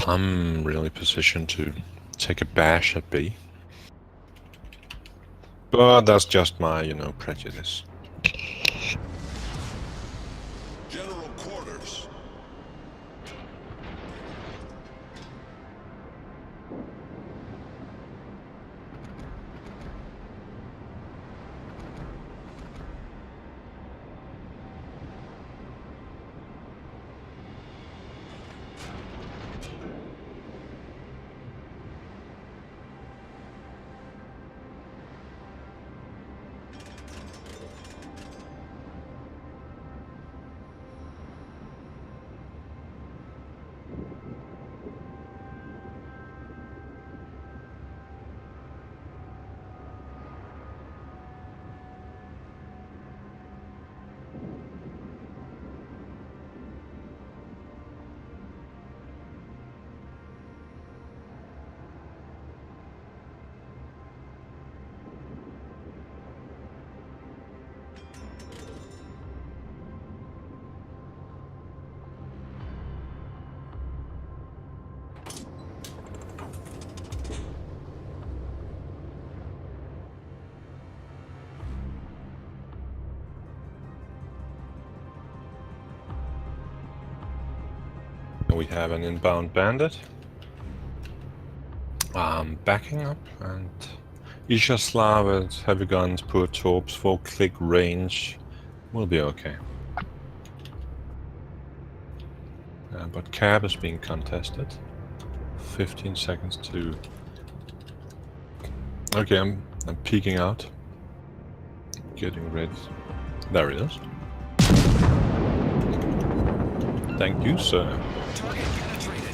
I'm really positioned to take a bash at B. But that's just my, prejudice. General quarters. We have an inbound bandit. Backing up, and Ishaslav with heavy guns, poor torps, 4-click range. We'll be okay. But cab is being contested. 15 seconds to... Okay, I'm peeking out. Getting ready. There he is. Thank you, sir. Target penetrated.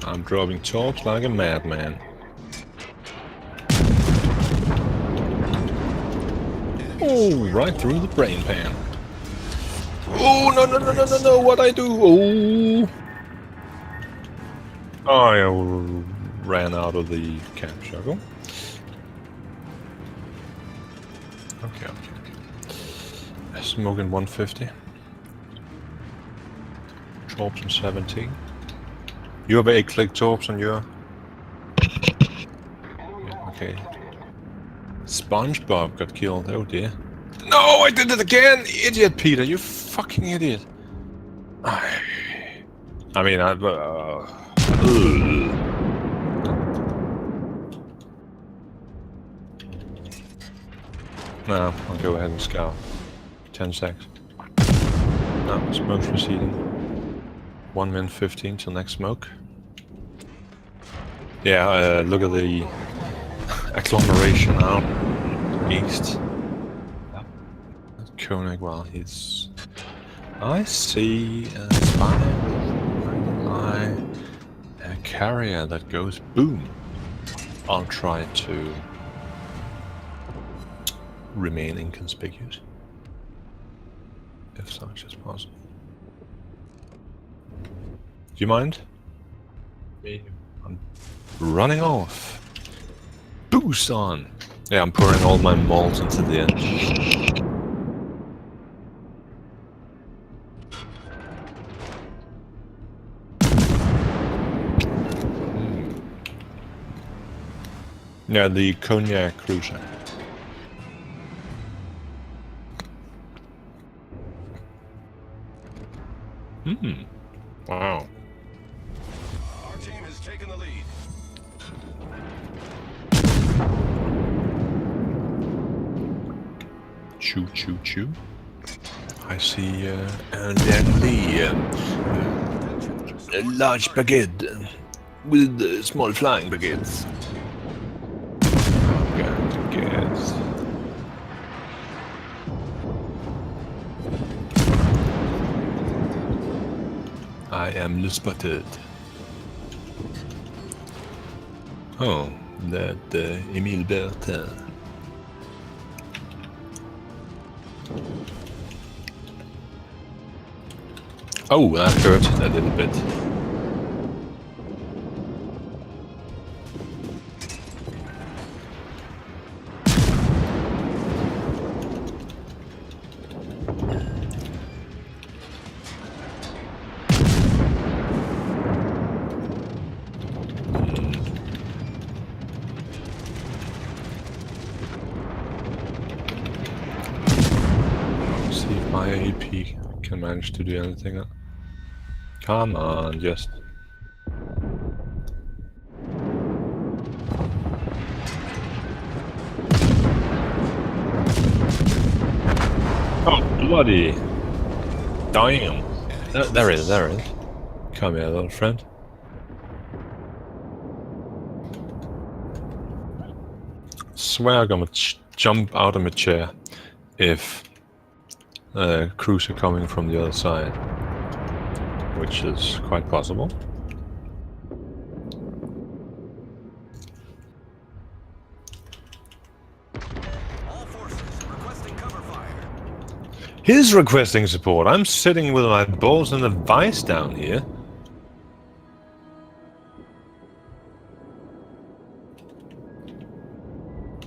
I'm dropping torps like a madman. Oh, right through the brain pan. Oh, no, what I do? Oh, I ran out of the camp shuttle. Okay. Smoking 150. Torps on 17. You have 8-click torps on your... Yeah, okay. SpongeBob got killed, oh dear. No, I did it again! Idiot, Peter, you fucking idiot. I mean, No, I'll go ahead and scout. 10 seconds. No, smoke's receding. 1 minute 15 till next smoke. Yeah, look at the agglomeration out east. Koenig, well, he's... I see a spy with a carrier that goes boom. I'll try to remain inconspicuous, if such is possible. Do you mind? I'm running off. Boost on! Yeah, I'm pouring all my malt into the engine. Yeah, the Cognac cruiser. Wow. Our team has taken the lead. Choo choo choo. I see and then a large baguette with small flying baguettes. Baguettes. I am spotted. Oh, that Emile Bertin. Oh, that hurt a little bit. my AP can manage to do anything. Come on, just... Oh, bloody... Damn! There it is, there it is. Come here, little friend. Swear I'm gonna jump out of my chair if crews are coming from the other side, which is quite possible. All forces requesting cover fire. He's requesting support. I'm sitting with my balls in the vice down here.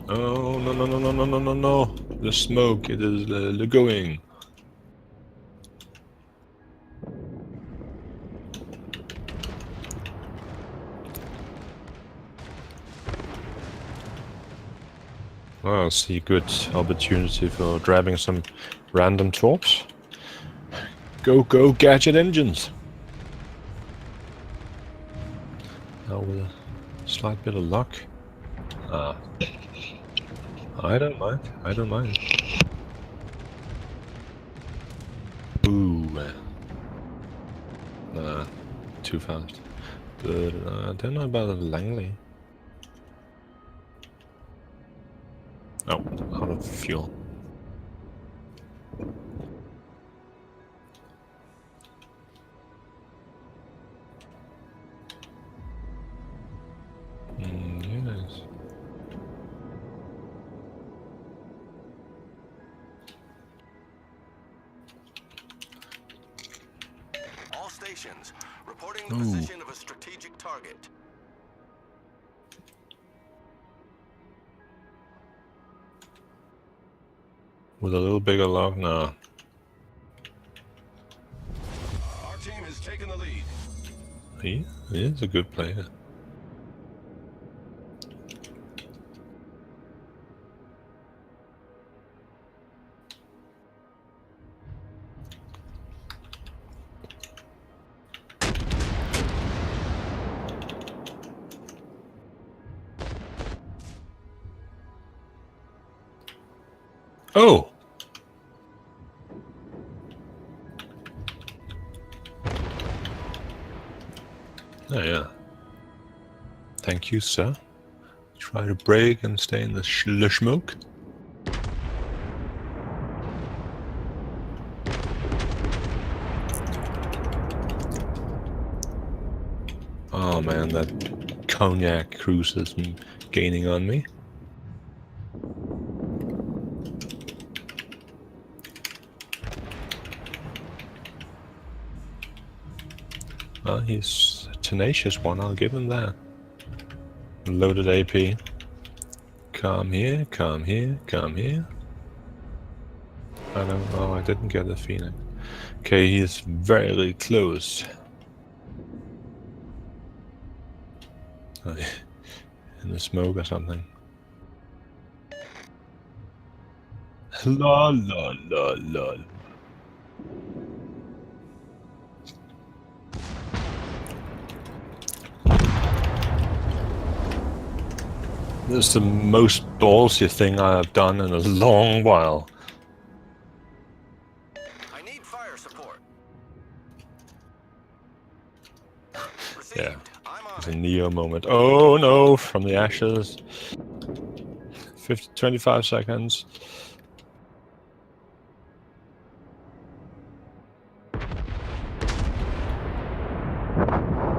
Oh, no, no, no, no, no, no, no, no. The smoke, it is the going. Well, I see a good opportunity for grabbing some random torps. Go, go, gadget engines! Now with a slight bit of luck. Ah. I don't mind, I don't mind. Ooh. Nah, too fast. But I don't know about the Langley. Oh, out of fuel. Yes. All stations reporting the position of a strategic target. With a little bigger luck now. Our team has taken the lead. He is a good player. Oh! Oh yeah. Thank you, sir. Try to brake and stay in the smoke. Oh man, that cognac cruise is gaining on me. Well, he's a tenacious one, I'll give him that. Loaded AP. Come here, come here, come here. I don't know, I didn't get the Phoenix. Okay, he's very close. In the smoke or something. Lol, lol, lol, lol. This is the most ballsy thing I have done in a long while. I need fire support. Received. Yeah, I'm on it's a it. Neo moment. Oh no, from the ashes. 25 seconds.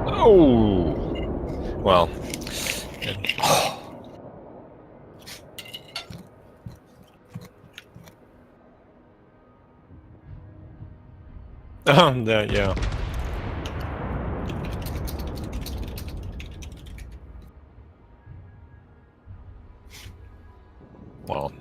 Oh! Well. There, yeah. Well.